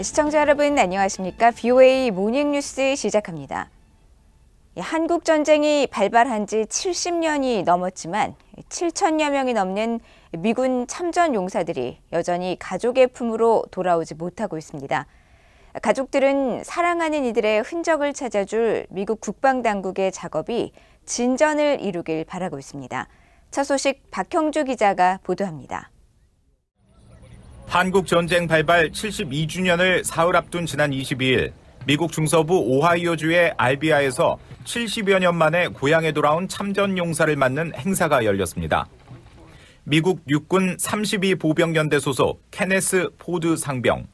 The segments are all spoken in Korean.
시청자 여러분 안녕하십니까? VOA 모닝뉴스 시작합니다. 한국 전쟁이 발발한 지 70년이 넘었지만 7천여 명이 넘는 미군 참전 용사들이 여전히 가족의 품으로 돌아오지 못하고 있습니다. 가족들은 사랑하는 이들의 흔적을 찾아줄 미국 국방당국의 작업이 진전을 이루길 바라고 있습니다. 첫 소식 박형주 기자가 보도합니다. 한국 전쟁 발발 72주년을 사흘 앞둔 지난 22일 미국 중서부 오하이오주의 알비아에서 70여 년 만에 고향에 돌아온 참전 용사를 맞는 행사가 열렸습니다. 미국 육군 32보병연대 소속 케네스 포드 상병.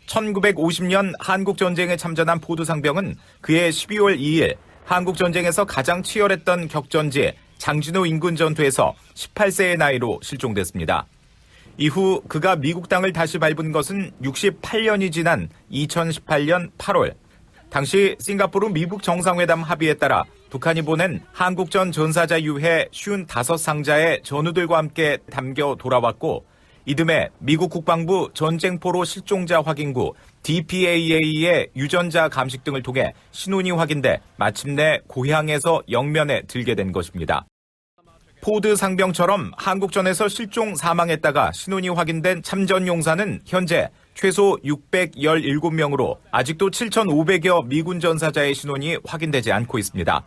1950년 한국 전쟁에 참전한 포드 상병은 그해 12월 2일 한국 전쟁에서 가장 치열했던 격전지 장진호 인근 전투에서 18세의 나이로 실종됐습니다. 이후 그가 미국 땅을 다시 밟은 것은 68년이 지난 2018년 8월. 당시 싱가포르 미국 정상회담 합의에 따라 북한이 보낸 한국전 전사자 유해 55상자의 전우들과 함께 담겨 돌아왔고, 이듬해 미국 국방부 전쟁포로 실종자 확인구 DPAA의 유전자 감식 등을 통해 신원이 확인돼 마침내 고향에서 영면에 들게 된 것입니다. 포드 상병처럼 한국전에서 실종 사망했다가 신원이 확인된 참전 용사는 현재 최소 617명으로 아직도 7,500여 미군 전사자의 신원이 확인되지 않고 있습니다.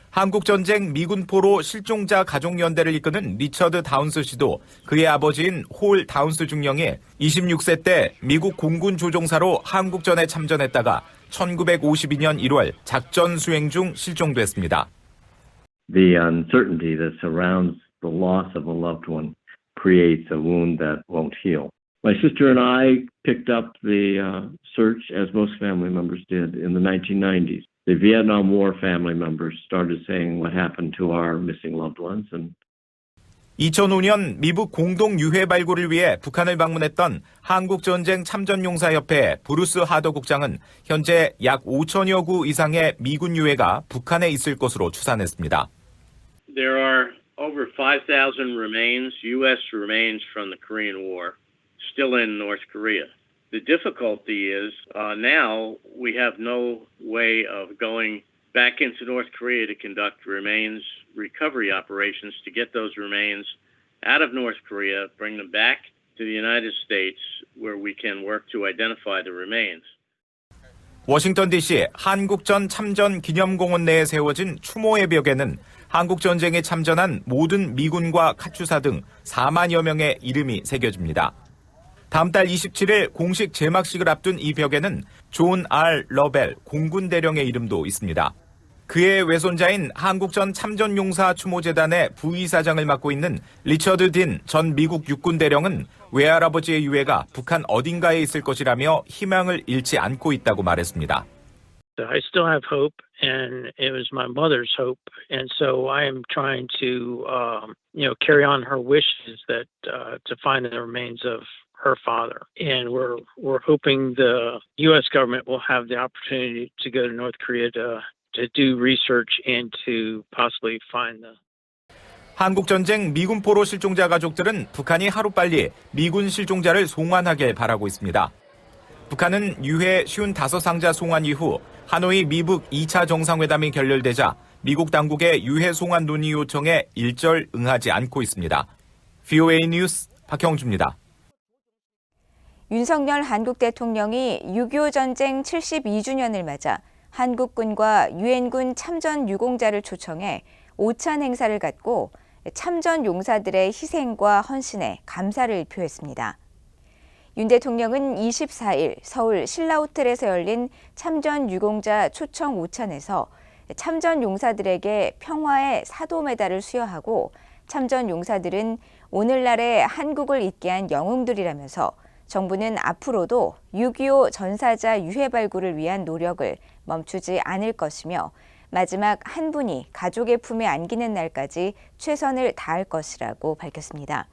한국전쟁 미군포로 실종자 가족연대를 이끄는 리처드 다운스 씨도 그의 아버지인 홀 다운스 중령이 26세 때 미국 공군 조종사로 한국전에 참전했다가 1952년 1월 작전 수행 중 실종됐습니다. The uncertainty that surrounds the loss of a loved one creates a wound that won't heal. My sister and I picked up the search, as most family members did, in the 1990s. The Vietnam War family members started saying what happened to our missing loved ones. 2005년 미국 공동 유해 발굴을 위해 북한을 방문했던 한국전쟁 참전용사협회 브루스 하더 국장은 현재 약 5천여 구 이상의 미군 유해가 북한에 있을 것으로 추산했습니다. There are over 5,000 remains, U.S. remains from the Korean War, still in North Korea. The difficulty is now we have no way of going back into North Korea to conduct remains recovery operations to get those remains out of North Korea, bring them back to the United States where we can work to identify the remains. 워싱턴 DC 한국전 참전 기념공원 내에 세워진 추모의 벽에는 한국전쟁에 참전한 모든 미군과 카투사 등 4만여 명의 이름이 새겨집니다. 다음 달 27일 공식 제막식을 앞둔 이 벽에는 존 R. 러벨 공군대령의 이름도 있습니다. 그의 외손자인 한국전 참전용사 추모재단의 부이사장을 맡고 있는 리처드 딘 전 미국 육군대령은 외할아버지의 유해가 북한 어딘가에 있을 것이라며 희망을 잃지 않고 있다고 말했습니다. I still have hope, and it was my mother's hope, and so I am trying to, carry on her wishes that to find the remains of her father, and we're hoping the U.S. government will have the opportunity to go to North Korea to do research and to possibly find the. 한국전쟁 미군포로 실종자 가족들은 북한이 하루빨리 미군 실종자를 송환하길 바라고 있습니다. 북한은 유해 55상자 송환 이후 하노이 미북 2차 정상회담이 결렬되자 미국 당국의 유해 송환 논의 요청에 일절 응하지 않고 있습니다. VOA 뉴스 박형주입니다. 윤석열 한국 대통령이 6.25 전쟁 72주년을 맞아 한국군과 유엔군 참전 유공자를 초청해 오찬 행사를 갖고 참전 용사들의 희생과 헌신에 감사를 표했습니다. 윤 대통령은 24일 서울 신라호텔에서 열린 참전 유공자 초청 오찬에서 참전 용사들에게 평화의 사도 메달을 수여하고 참전 용사들은 오늘날의 한국을 잇게 한 영웅들이라면서 정부는 앞으로도 6.25 전사자 유해 발굴을 위한 노력을 멈추지 않을 것이며 마지막 한 분이 가족의 품에 안기는 날까지 최선을 다할 것이라고 밝혔습니다.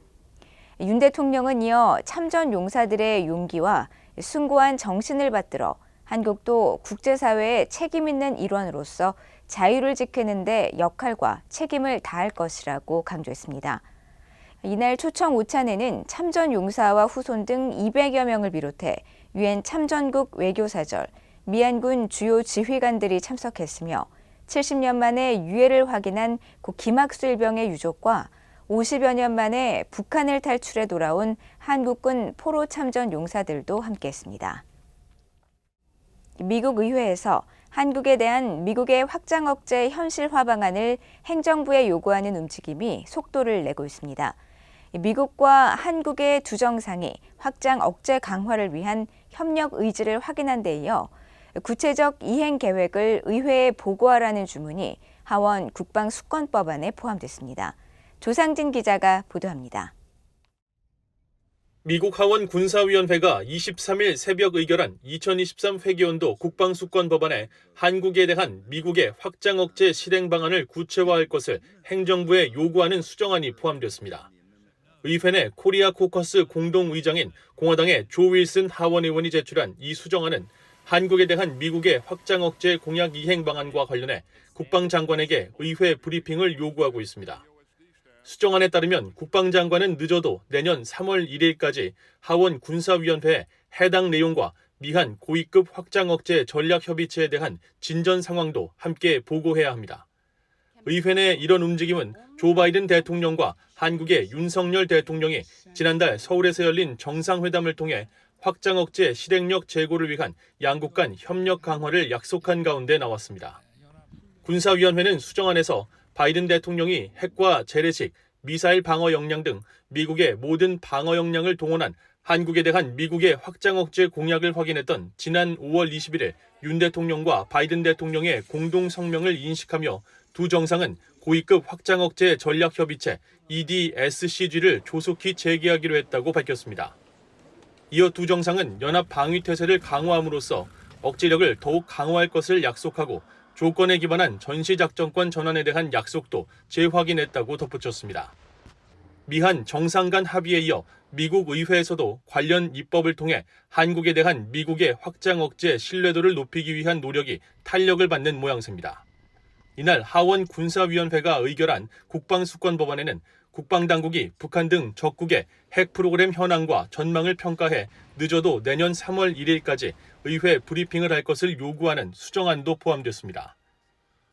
윤 대통령은 이어 참전 용사들의 용기와 숭고한 정신을 받들어 한국도 국제사회의 책임 있는 일원으로서 자유를 지키는 데 역할과 책임을 다할 것이라고 강조했습니다. 이날 초청 오찬에는 참전 용사와 후손 등 200여 명을 비롯해 유엔 참전국 외교사절, 미얀군 주요 지휘관들이 참석했으며 70년 만에 유해를 확인한 고 김학수일병의 유족과 50여 년 만에 북한을 탈출해 돌아온 한국군 포로 참전 용사들도 함께했습니다. 미국 의회에서 한국에 대한 미국의 확장 억제 현실화 방안을 행정부에 요구하는 움직임이 속도를 내고 있습니다. 미국과 한국의 두 정상이 확장 억제 강화를 위한 협력 의지를 확인한 데 이어 구체적 이행 계획을 의회에 보고하라는 주문이 하원 국방수권법안에 포함됐습니다. 조상진 기자가 보도합니다. 미국 하원 군사위원회가 23일 새벽 의결한 2023 회계연도 국방수권법안에 한국에 대한 미국의 확장 억제 실행 방안을 구체화할 것을 행정부에 요구하는 수정안이 포함됐습니다. 의회 내 코리아 코커스 공동의장인 공화당의 조 윌슨 하원 의원이 제출한 이 수정안은 한국에 대한 미국의 확장 억제 공약 이행 방안과 관련해 국방장관에게 의회 브리핑을 요구하고 있습니다. 수정안에 따르면 국방장관은 늦어도 내년 3월 1일까지 하원 군사위원회에 해당 내용과 미한 고위급 확장 억제 전략협의체에 대한 진전 상황도 함께 보고해야 합니다. 의회 내 이런 움직임은 조 바이든 대통령과 한국의 윤석열 대통령이 지난달 서울에서 열린 정상회담을 통해 확장 억제 실행력 제고를 위한 양국 간 협력 강화를 약속한 가운데 나왔습니다. 군사위원회는 수정안에서 바이든 대통령이 핵과 재래식, 미사일 방어 역량 등 미국의 모든 방어 역량을 동원한 한국에 대한 미국의 확장 억제 공약을 확인했던 지난 5월 21일 윤 대통령과 바이든 대통령의 공동 성명을 인식하며 두 정상은 고위급 확장 억제 전략협의체 EDSCG를 조속히 재개하기로 했다고 밝혔습니다. 이어 두 정상은 연합 방위 태세를 강화함으로써 억제력을 더욱 강화할 것을 약속하고 조건에 기반한 전시작전권 전환에 대한 약속도 재확인했다고 덧붙였습니다. 미한 정상 간 합의에 이어 미국 의회에서도 관련 입법을 통해 한국에 대한 미국의 확장 억제 신뢰도를 높이기 위한 노력이 탄력을 받는 모양새입니다. 이날 하원 군사위원회가 의결한 국방수권법안에는 국방당국이 북한 등 적국의 핵 프로그램 현황과 전망을 평가해 늦어도 내년 3월 1일까지 의회 브리핑을 할 것을 요구하는 수정안도 포함됐습니다.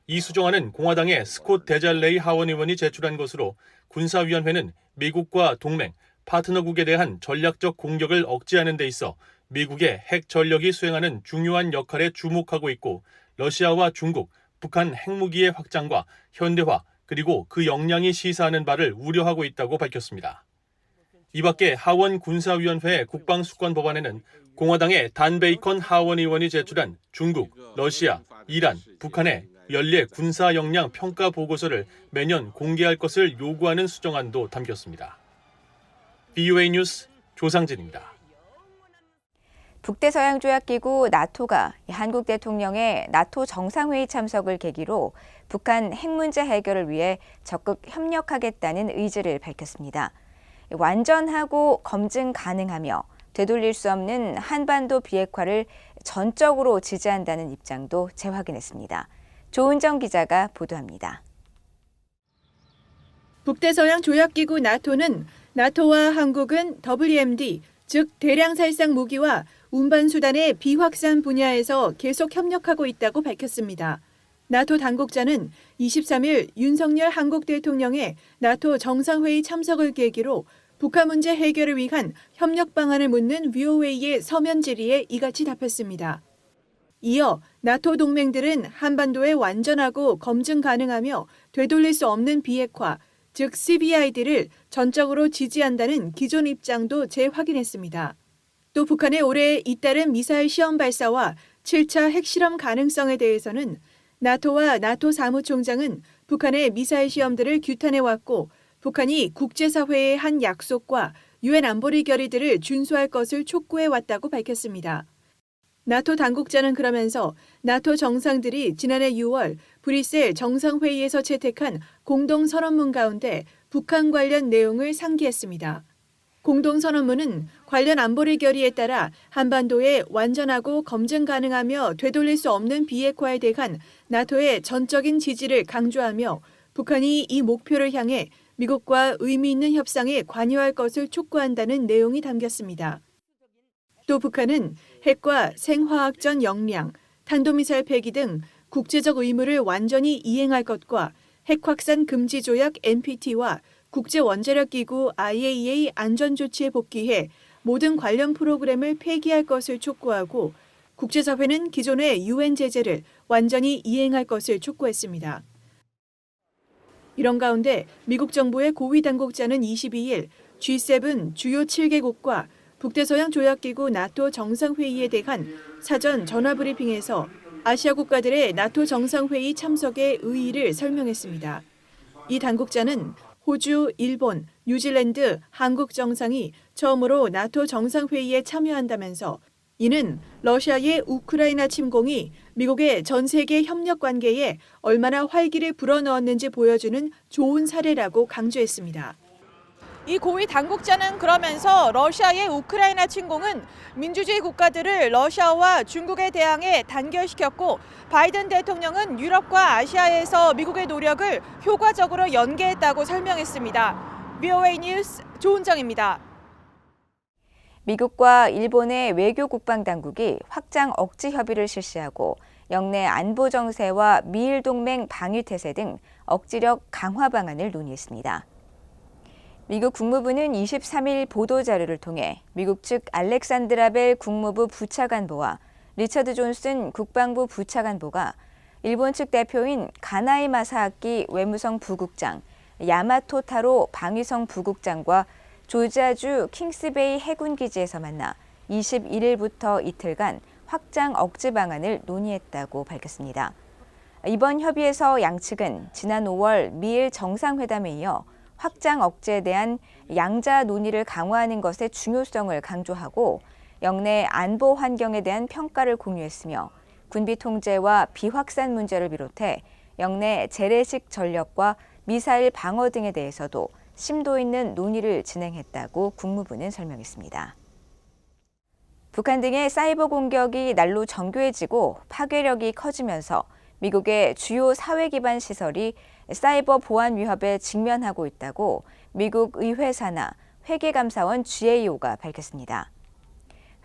이 수정안은 공화당의 스콧 데잘레이 하원 의원이 제출한 것으로 군사위원회는 미국과 동맹, 파트너국에 대한 전략적 공격을 억제하는 데 있어 미국의 핵 전력이 수행하는 중요한 역할에 주목하고 있고 러시아와 중국, 북한 핵무기의 확장과 현대화, 그리고 그 역량이 시사하는 바를 우려하고 있다고 밝혔습니다. 이 밖에 하원 군사위원회 국방수권법안에는 공화당의 단 베이컨 하원 의원이 제출한 중국, 러시아, 이란, 북한의 연례 군사 역량 평가 보고서를 매년 공개할 것을 요구하는 수정안도 담겼습니다. BOA 뉴스 조상진입니다. 북대서양조약기구 나토가 한국 대통령의 나토 정상회의 참석을 계기로 북한 핵 문제 해결을 위해 적극 협력하겠다는 의지를 밝혔습니다. 완전하고 검증 가능하며 되돌릴 수 없는 한반도 비핵화를 전적으로 지지한다는 입장도 재확인했습니다. 조은정 기자가 보도합니다. 북대서양 조약기구 나토는 나토와 한국은 WMD, 즉 대량 살상 무기와 운반 수단의 비확산 분야에서 계속 협력하고 있다고 밝혔습니다. 나토 당국자는 23일 윤석열 한국 대통령의 나토 정상회의 참석을 계기로 북한 문제 해결을 위한 협력 방안을 묻는 VOA의 서면 질의에 이같이 답했습니다. 이어 나토 동맹들은 한반도에 완전하고 검증 가능하며 되돌릴 수 없는 비핵화, 즉 CVID를 전적으로 지지한다는 기존 입장도 재확인했습니다. 또 북한의 올해 잇따른 미사일 시험 발사와 7차 핵실험 가능성에 대해서는 나토와 나토 사무총장은 북한의 미사일 시험들을 규탄해왔고 북한이 국제사회의 한 약속과 유엔 안보리 결의들을 준수할 것을 촉구해왔다고 밝혔습니다. 나토 당국자는 그러면서 나토 정상들이 지난해 6월 브뤼셀 정상회의에서 채택한 공동선언문 가운데 북한 관련 내용을 상기했습니다. 공동선언문은 관련 안보리 결의에 따라 한반도에 완전하고 검증 가능하며 되돌릴 수 없는 비핵화에 대한 나토의 전적인 지지를 강조하며 북한이 이 목표를 향해 미국과 의미 있는 협상에 관여할 것을 촉구한다는 내용이 담겼습니다. 또 북한은 핵과 생화학전 역량, 탄도미사일 폐기 등 국제적 의무를 완전히 이행할 것과 핵 확산 금지 조약 NPT와 국제 원자력 기구 IAEA 안전 조치에 복귀해 모든 관련 프로그램을 폐기할 것을 촉구하고 국제사회는 기존의 UN 제재를 완전히 이행할 것을 촉구했습니다. 이런 가운데 미국 정부의 고위 당국자는 22일 G7 주요 7개국과 북대서양 조약기구 나토 정상회의에 대한 사전 전화 브리핑에서 아시아 국가들의 나토 정상회의 참석의 의의를 설명했습니다. 이 당국자는 호주, 일본, 뉴질랜드, 한국 정상이 처음으로 나토 정상회의에 참여한다면서 이는 러시아의 우크라이나 침공이 미국의 전 세계 협력 관계에 얼마나 활기를 불어넣었는지 보여주는 좋은 사례라고 강조했습니다. 이 고위 당국자는 그러면서 러시아의 우크라이나 침공은 민주주의 국가들을 러시아와 중국에 대항해 단결시켰고 바이든 대통령은 유럽과 아시아에서 미국의 노력을 효과적으로 연계했다고 설명했습니다. VOA 뉴스 조은정입니다. 미국과 일본의 외교 국방 당국이 확장 억지 협의를 실시하고 영내 안보 정세와 미일 동맹 방위 태세 등 억지력 강화 방안을 논의했습니다. 미국 국무부는 23일 보도자료를 통해 미국 측 알렉산드라 벨 국무부 부차관보와 리처드 존슨 국방부 부차관보가 일본 측 대표인 가나이 마사아키 외무성 부국장, 야마토 타로 방위성 부국장과 조지아주 킹스베이 해군기지에서 만나 21일부터 이틀간 확장 억지 방안을 논의했다고 밝혔습니다. 이번 협의에서 양측은 지난 5월 미일 정상회담에 이어 확장 억제에 대한 양자 논의를 강화하는 것의 중요성을 강조하고 영내 안보 환경에 대한 평가를 공유했으며 군비 통제와 비확산 문제를 비롯해 영내 재래식 전력과 미사일 방어 등에 대해서도 심도 있는 논의를 진행했다고 국무부는 설명했습니다. 북한 등의 사이버 공격이 날로 정교해지고 파괴력이 커지면서 미국의 주요 사회 기반 시설이 사이버 보안 위협에 직면하고 있다고 미국 의회 산하 회계감사원 GAO가 밝혔습니다.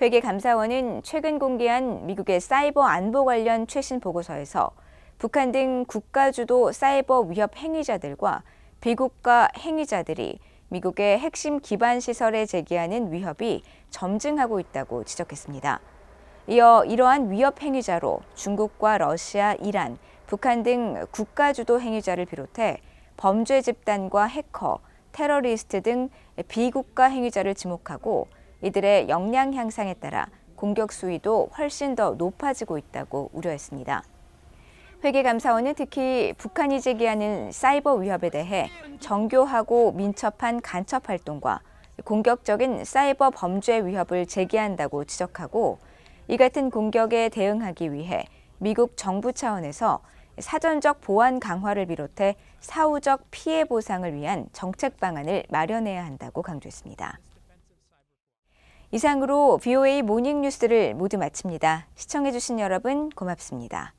회계감사원은 최근 공개한 미국의 사이버 안보 관련 최신 보고서에서 북한 등 국가주도 사이버 위협 행위자들과 비국가 행위자들이 미국의 핵심 기반 시설에 제기하는 위협이 점증하고 있다고 지적했습니다. 이어 이러한 위협 행위자로 중국과 러시아, 이란, 북한 등 국가주도 행위자를 비롯해 범죄 집단과 해커, 테러리스트 등 비국가 행위자를 지목하고 이들의 역량 향상에 따라 공격 수위도 훨씬 더 높아지고 있다고 우려했습니다. 회계감사원은 특히 북한이 제기하는 사이버 위협에 대해 정교하고 민첩한 간첩 활동과 공격적인 사이버 범죄 위협을 제기한다고 지적하고 이 같은 공격에 대응하기 위해 미국 정부 차원에서 사전적 보안 강화를 비롯해 사후적 피해 보상을 위한 정책 방안을 마련해야 한다고 강조했습니다. 이상으로 VOA 모닝 뉴스를 모두 마칩니다. 시청해주신 여러분 고맙습니다.